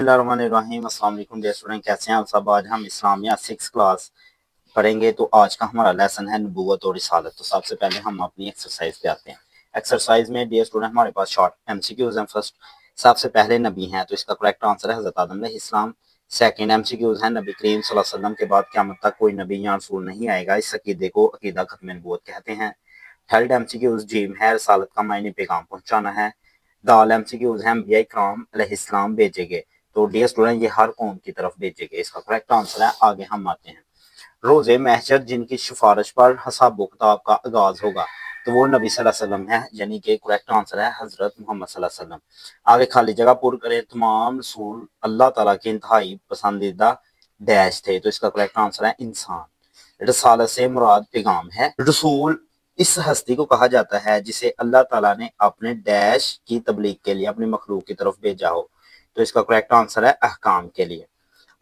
बिस्मिल्लाहिर्रहमानिर्रहीम। अस्सलाम वालेकुम डियर स्टूडेंट, कैसे हैं आप सब। आज हम इस्लामिया 6 क्लास पढ़ेंगे। तो आज का हमारा लेसन है नबूवत और रिसालत। तो सबसे पहले हम अपनी एक्सरसाइज पे आते हैं। एक्सरसाइज में डियर स्टूडेंट हमारे पास शॉर्ट एमसीक्यूज हैं। फर्स्ट, सबसे पहले नबी हैं, तो इसका करेक्ट आंसर है हज़रत आदम अलैहिस्सलाम। सेकंड एमसीक्यूज है, नबी करीम सल्लल्लाहु अलैहि वसल्लम के बाद क़यामत तक कोई नबी या रसूल नहीं आएगा। इस अकीदे को अकीदा खत्म नबूवत कहते हैं। थर्ड एमसीक्यूज जीम है, रिसालत का मायने पैगाम पहुंचाना है। दाल एमसीक्यूज है, अंबिया इकराम अलैहिस्सलाम भेजे गए। तो डियर स्टूडेंट ये हर कौम की तरफ भेजे गए, इसका करेक्ट आंसर है। आगे हम आते हैं। रोजे महशर जिनकी सिफारिश पर हिसाब किताब का आगाज होगा, तो वो नबी सल्लल्लाहु अलैहि वसल्लम है, यानी कि करेक्ट आंसर है हजरत मोहम्मद सल्लल्लाहु अलैहि वसल्लम। आगे खाली जगह पूरी करें। तमाम रसूल अल्लाह ताला के इंतहाई पसंदीदा डैश थे, तो इसका करेक्ट आंसर है इंसान। रसालत से मुराद पैगाम है। रसूल इस हस्ती को कहा जाता है जिसे अल्लाह ताला ने अपने डैश की तबलीग के लिए अपनी मखलूक की तरफ भेजा हो, तो इसका करेक्ट आंसर है अहकाम के लिए।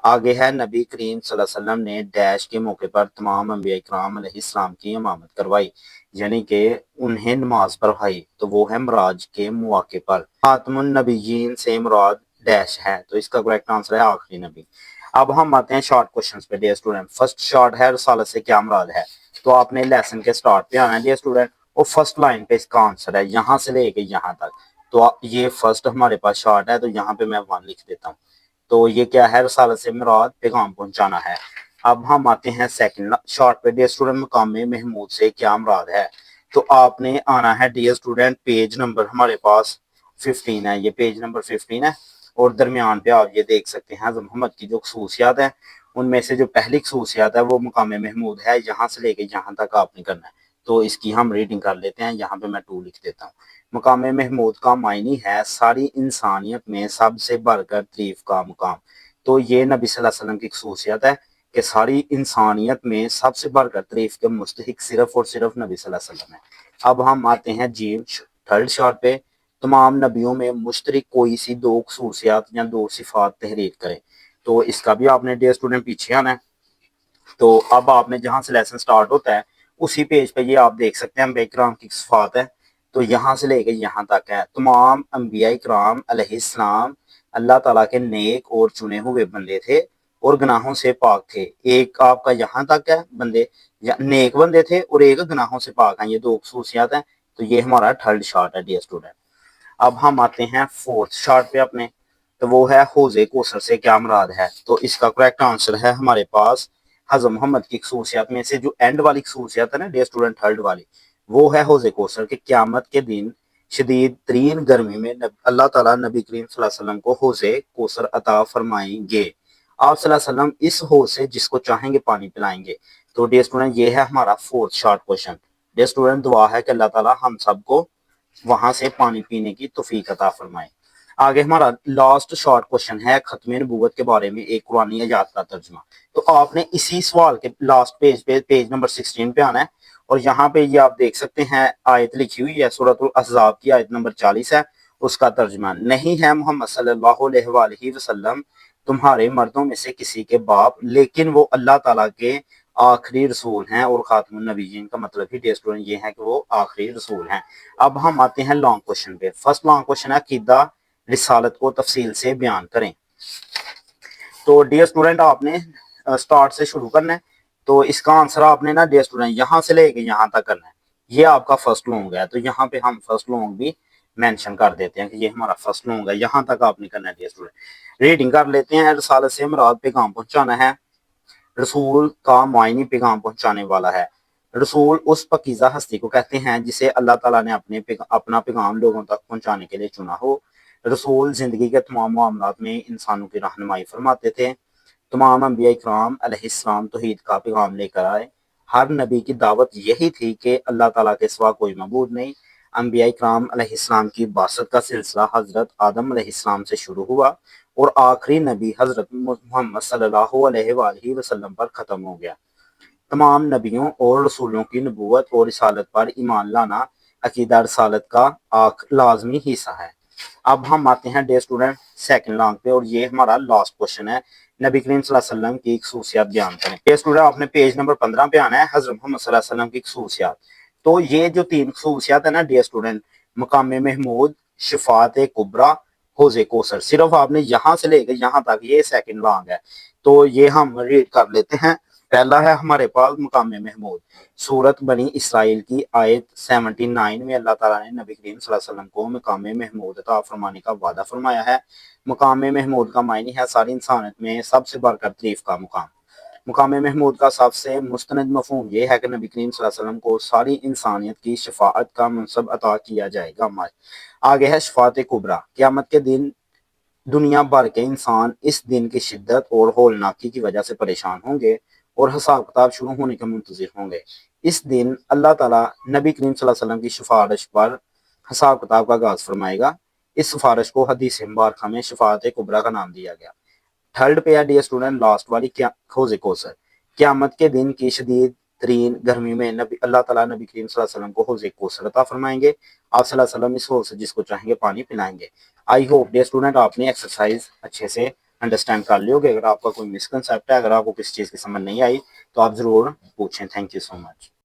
आगे है, नबी करीम सल्लल्लाहु अलैहि वसल्लम ने डैश के मौके पर तमाम अंबिया इकराम अलैहिस्सलाम की इमामत करवाई, यानी कि उन्हें नमाज पढ़ाई, तो वो है मराज के मौके पर। खातमुन नबीयीन से मुराद डैश है, तो इसका करेक्ट आंसर है आखिरी नबी। अब हम आते हैं शॉर्ट क्वेश्चंस पे डियर स्टूडेंट। फर्स्ट शॉर्ट है, रसालत से क्या मुराद है। तो आपने लेसन के स्टार्ट पे आना है डियर स्टूडेंट, और फर्स्ट लाइन पे इसका आंसर है, यहाँ से लेके यहाँ तक। तो ये फर्स्ट हमारे पास शॉर्ट है, तो यहाँ पे मैं 1 लिख देता हूँ। तो ये क्या है, रसालत से मुराद पैगाम पहुंचाना है। अब हम आते हैं सेकंड शॉर्ट पे डियर स्टूडेंट, मकाम महमूद से क्या मुराद है। तो आपने आना है डियर स्टूडेंट, पेज नंबर हमारे पास 15 है, ये पेज नंबर 15 है, और दरमियान पे आप ये देख सकते हैं हज़रत मोहम्मद की जो खसूसियात है, उनमें से जो पहली खसूसियात है वो मकाम महमूद है। यहाँ से लेके यहाँ तक आपने करना है। तो इसकी हम रीडिंग कर लेते हैं। यहाँ पे मैं 2 लिख देता हूँ। मकाम महमूद का मायनी है सारी इंसानियत में सबसे बढ़कर तारीफ का मुकाम। तो ये नबी सल्लल्लाहु अलैहि वसल्लम की खसूसियत है कि सारी इंसानियत में सबसे बढ़कर तारीफ के मुस्तहिक सिर्फ और सिर्फ नबी सल्लल्लाहु अलैहि वसल्लम है। अब हम आते हैं जी थर्ड शॉर्ट पे, तमाम नबियों में मुश्तरक कोई सी 2 खसूसियात या 2 सिफात तहरीर करें। तो इसका भी आपने डियर स्टूडेंट पीछे आना है। तो अब आपने जहां से लेसन स्टार्ट होता है उसी पेज पे ये आप देख सकते हैं अंबिया की सिफात है। तो यहाँ से लेकर यहाँ तक है, तमाम अंबिया इकराम अलैहिस्सलाम अल्लाह ताला के नेक और चुने हुए बंदे थे और गुनाहों से पाक थे। एक आपका यहाँ तक है, बंदे नेक बंदे थे और एक गुनाहों से पाक है, ये 2 खसूसियात हैं। तो ये हमारा थर्ड शार्ट है डियर स्टूडेंट। अब हम आते हैं फोर्थ शार्ट पे अपने, तो वो है हौज़े कौसर से क्या मुराद है। तो इसका करेक्ट आंसर है हमारे पास हज़रत मोहम्मद की खसूसियात में से जो एंड वाली खसूसियात है ना डियर स्टूडेंट, थर्ड वाली, वो है हौज़े कौसर के क़यामत के दिन शदीद तरीन गर्मी में अल्लाह ताला नबी करीम सल्लल्लाहु अलैहि वसल्लम को हौज़े कौसर अता फरमाएंगे। आप सल्लल्लाहु अलैहि वसल्लम इस हौज़ से जिसको चाहेंगे पानी पिलाएंगे। तो डियर स्टूडेंट ये है हमारा fourth short question. Dear student दुआ है कि अल्लाह ताला हम सबको वहां से पानी पीने की तौफीक अता फरमाए। आगे हमारा लास्ट शॉर्ट क्वेश्चन है खत्मे नबूवत के बारे में एक कुरानी आयत का तर्जुमा। तो आपने इसी सवाल के लास्ट पेज पे पेज नंबर 16 पे आना है, और यहाँ पे ये आप देख सकते हैं आयत लिखी हुई है, सूरतुल अहज़ाब की आयत नंबर 40 है। उसका तर्जुमा, नहीं है मोहम्मद सल्लल्लाहु अलैहि वसल्लम तुम्हारे मर्दों में से किसी के बाप, लेकिन वो अल्लाह ताला के आखिरी रसूल हैं और खातमुन नबीयीन का मतलब ही डियर स्टूडेंट ये है कि वो आखिरी रसूल हैं। अब हम आते हैं लॉन्ग क्वेश्चन पे। फर्स्ट लॉन्ग क्वेश्चन है अकीदा रिसालत को तफसील से बयान करें। तो डियर स्टूडेंट आपने स्टार्ट से शुरू करना है। तो इसका आंसर आपने ना डियर स्टूडेंट यहाँ से लेके यहाँ तक करना है। ये आपका फर्स्ट लॉन्ग है, तो यहाँ पे हम फर्स्ट लॉन्ग भी मेंशन कर देते हैं कि ये हमारा फर्स्ट लॉन्ग है, यहाँ तक आपने करना है डियर स्टूडेंट। रीडिंग कर लेते हैं। रिसालत से मुराद पैगाम पहुंचाना है। रसूल का मायनी पैगाम पहुंचाने वाला है। रसूल उस पकीज़ा हस्ती को कहते हैं जिसे अल्लाह ताला ने अपना पैगाम लोगों तक पहुंचाने के लिए चुना हो। रसूल जिंदगी के तमाम मामलात में इंसानों की रहनुमाई फरमाते थे। तमाम अंबिया इकराम अलैहिस्सलाम तौहीद का पैगाम लेकर आए। हर नबी की दावत यही थी कि अल्लाह ताला के सिवा कोई मबूद नहीं। अंबिया इकराम अलैहिस्सलाम की बासत का सिलसिला हज़रत आदम अलैहिस्सलाम से शुरू हुआ और आखिरी नबी हज़रत मोहम्मद सल्लल्लाहु अलैहि वसल्लम पर ख़त्म हो गया। तमाम नबियों और रसूलों की नबूवत और रिसालत पर ईमान लाना अकीदा रिसालत का लाजमी हिस्सा है। अब हम आते हैं डे स्टूडेंट सेकंड लॉन्ग पे, और ये हमारा लास्ट क्वेश्चन है, नबी करीम सल्लल्लाहु अलैहि वसल्लम की खसूसियात बयान करें। डे स्टूडेंट आपने पेज नंबर 15 पे आना है, हज़रत मोहम्मद सल्लल्लाहु अलैहि वसल्लम की खसूसियात। तो ये जो 3 खसूसियात है ना डे स्टूडेंट, मकाम महमूद, शफात कुबरा, حوض کوثر. صرف آپ نے یہاں سے لے کے یہاں تک یہ سیکنڈ لانگ ہے, تو یہ ہم ریڈ کر لیتے ہیں. پہلا ہے ہمارے پاس مقام محمود. سورت بنی اسرائیل کی آیت 79 میں اللہ تعالیٰ نے نبی کریم صلی اللہ علیہ وسلم کو مقام محمود عطا فرمانے کا وعدہ فرمایا ہے. مقام محمود کا معنی ہے ساری انسانیت میں سب سے بڑھ کر تعریف کا مقام. مقام محمود کا سب سے مستند مفہوم یہ ہے کہ نبی کریم صلی اللہ علیہ وسلم کو ساری انسانیت کی شفاعت کا منصب عطا کیا جائے گا. آگے ہے شفاعت کبریٰ. قیامت کے دن دنیا بھر کے انسان اس دن کی شدت اور ہولناکی کی وجہ سے پریشان ہوں گے اور حساب کتاب شروع ہونے کے منتظر ہوں گے. اس دن اللہ تعالیٰ نبی کریم صلی اللہ علیہ وسلم کی سفارش پر حساب کتاب کا آغاز فرمائے گا. اس سفارش کو حدیث مبارکہ میں شفاعت کبریٰ کا نام دیا گیا. تھرڈ پہ ہے ڈیئر اسٹوڈنٹ لاسٹ والی حوض کوثر. قیامت کے دن کی شدید ترین گرمی میں اللہ تعالیٰ نبی کریم صلی اللہ علیہ وسلم کو حوض کوثر عطا فرمائیں گے. آپ صلی اللہ علیہ وسلم اس حوض سے جس کو چاہیں گے پانی پلائیں گے. آئی ہوپ ڈیئر اسٹوڈنٹ آپ نے ایکسرسائز اچھے سے انڈرسٹینڈ کر لی ہوگی. اگر آپ کا کوئی مسکنسیپٹ ہے, اگر آپ کو کسی چیز کی سمجھ نہیں آئی تو آپ ضرور پوچھیں. Thank you so much.